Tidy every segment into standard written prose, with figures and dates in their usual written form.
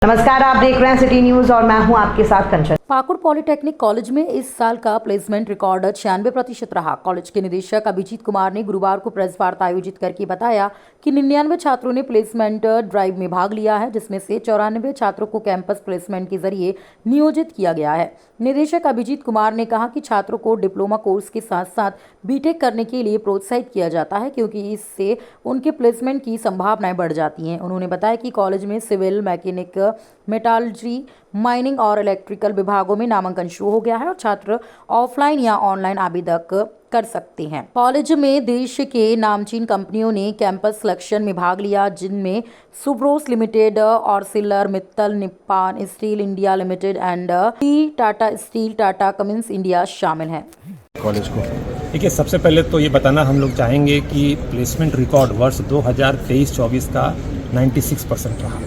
नमस्कार, आप देख रहे हैं सिटी न्यूज और मैं हूं आपके साथ कंचन। पाकुड़ पॉलिटेक्निक कॉलेज में इस साल का प्लेसमेंट रिकॉर्ड 96% रहा। कॉलेज के निदेशक अभिजीत कुमार ने गुरुवार को प्रेस वार्ता आयोजित करके बताया कि 99 छात्रों ने प्लेसमेंट ड्राइव में भाग लिया है, जिसमें से 94 छात्रों को कैंपस प्लेसमेंट के जरिए नियोजित किया गया है। निदेशक अभिजीत कुमार ने कहा कि छात्रों को डिप्लोमा कोर्स के साथ साथ बीटेक करने के लिए प्रोत्साहित किया जाता है, क्योंकि इससे उनके प्लेसमेंट की संभावनाएं बढ़ जाती हैं। उन्होंने बताया कि कॉलेज में सिविल, मैकेनिक, मेटालर्जी, माइनिंग और इलेक्ट्रिकल विभागों में नामांकन शुरू हो गया है और छात्र ऑफलाइन या ऑनलाइन आवेदन कर सकते हैं। कॉलेज में देश के नामचीन कंपनियों ने कैंपस सिलेक्शन में भाग लिया, जिनमें Subros limited, Arcelor Mittal, Nippon steel India limited and Tata steel, Tata Cummins India शामिल हैं। कॉलेज को देखिए, सबसे पहले तो ये बताना हम लोग चाहेंगे कि प्लेसमेंट रिकॉर्ड वर्ष 2023-24 का 96% रहा।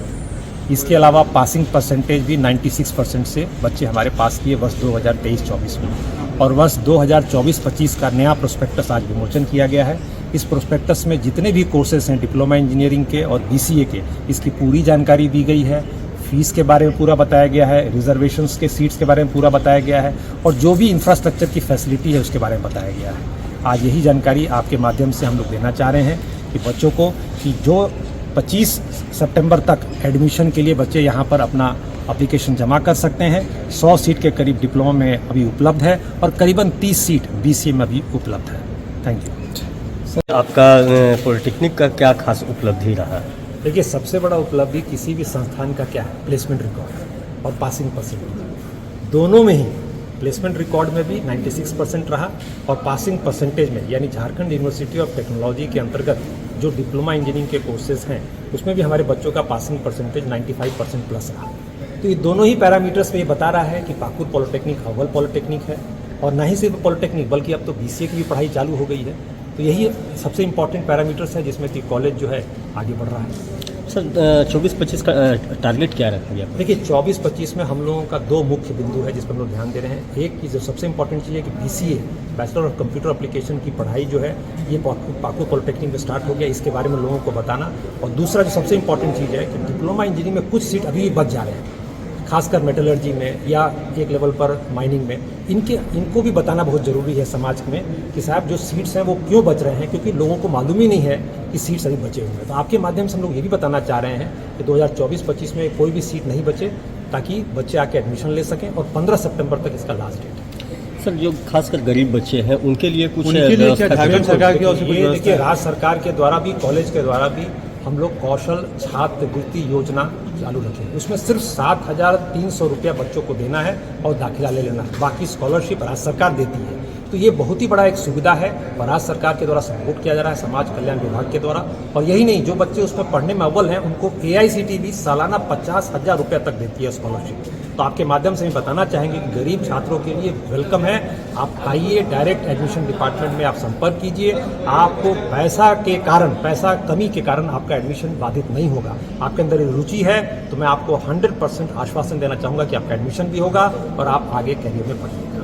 इसके अलावा पासिंग परसेंटेज भी 96% से बच्चे हमारे पास किए वर्ष 2023-24 में। और वर्ष 2024-25 का नया प्रोस्पेक्टस आज विमोचन किया गया है। इस प्रोस्पेक्टस में जितने भी कोर्सेज हैं डिप्लोमा इंजीनियरिंग के और बीसीए के, इसकी पूरी जानकारी दी गई है। फीस के बारे में पूरा बताया गया है, रिजर्वेशंस के सीट्स के बारे में पूरा बताया गया है और जो भी इंफ्रास्ट्रक्चर की फैसिलिटी है उसके बारे में बताया गया है। आज यही जानकारी आपके माध्यम से हम लोग देना चाह रहे हैं कि बच्चों को कि जो 25 सितंबर तक एडमिशन के लिए बच्चे यहाँ पर अपना एप्लीकेशन जमा कर सकते हैं। 100 सीट के करीब डिप्लोमा में अभी उपलब्ध है और करीबन 30 सीट बीसीए में भी उपलब्ध है। Thank you. सर, आपका पॉलिटेक्निक का क्या खास उपलब्धि रहा है? देखिए, सबसे बड़ा उपलब्धि किसी भी संस्थान का क्या है, प्लेसमेंट रिकॉर्ड और पासिंग परसेंटेज। दोनों में ही प्लेसमेंट रिकॉर्ड में भी 96% रहा और पासिंग परसेंटेज में यानी झारखंड यूनिवर्सिटी ऑफ टेक्नोलॉजी के अंतर्गत जो डिप्लोमा इंजीनियरिंग के कोर्सेज हैं उसमें भी हमारे बच्चों का पासिंग परसेंटेज 95% प्लस रहा। तो ये दोनों ही पैरामीटर्स में ये बता रहा है कि पाकुड़ पॉलिटेक्निक अव्वल पॉलिटेक्निक है और न ही सिर्फ पॉलिटेक्निक बल्कि अब तो बीसीए की भी पढ़ाई चालू हो गई है। तो यही सबसे इंपॉर्टेंट पैरामीटर्स है जिसमें कि कॉलेज जो है आगे बढ़ रहा है। सर, 24-25 का टारगेट क्या रखा गया? देखिए, 24-25 में हम लोगों का दो मुख्य बिंदु है जिस पर हम लोग ध्यान दे रहे हैं। एक की जो सबसे इंपॉर्टेंट चीज़ है कि BCA bachelor of computer application की पढ़ाई जो है ये पाकुड़ पॉलिटेक्निक में स्टार्ट हो गया, इसके बारे में लोगों को बताना। और दूसरा जो सबसे इंपॉर्टेंट चीज़ है कि डिप्लोमा इंजीनियरिंग में कुछ सीट अभी भी बच जा रहे हैं, खासकर मेटलर्जी में या एक लेवल पर माइनिंग में। इनको भी बताना बहुत ज़रूरी है समाज में कि साहब जो सीट्स हैं वो क्यों बच रहे हैं, क्योंकि लोगों को मालूम ही नहीं है कि सीट्स अभी बचे हुए हैं। तो आपके माध्यम से हम लोग ये भी बताना चाह रहे हैं कि 2024-25 में कोई भी सीट नहीं बचे, ताकि बच्चे आके एडमिशन ले सकें और 15 सितंबर तक इसका लास्ट डेट है। सर, जो खासकर गरीब बच्चे हैं उनके लिए कुछ झारखंड सरकार की देखिए, राज्य सरकार के द्वारा भी, कॉलेज के द्वारा भी हम लोग कौशल छात्रवृत्ति योजना चालू रखें। उसमें सिर्फ 7,300 रुपया बच्चों को देना है और दाखिला ले लेना है। बाकी स्कॉलरशिप राज्य सरकार देती है। तो ये बहुत ही बड़ा एक सुविधा है और राज्य सरकार के द्वारा सपोर्ट किया जा रहा है समाज कल्याण विभाग के द्वारा। और यही नहीं, जो बच्चे उसमें पढ़ने में अव्वल हैं उनको AICTE भी सालाना 50,000 रुपया तक देती है स्कॉलरशिप। तो आपके माध्यम से हम बताना चाहेंगे कि गरीब छात्रों के लिए वेलकम है। आप आइए, डायरेक्ट एडमिशन डिपार्टमेंट में आप संपर्क कीजिए। आपको पैसा कमी के कारण आपका एडमिशन बाधित नहीं होगा। आपके अंदर रुचि है तो मैं आपको 100% आश्वासन देना चाहूँगा कि आपका एडमिशन भी होगा और आप आगे करियर में बढ़िएगा।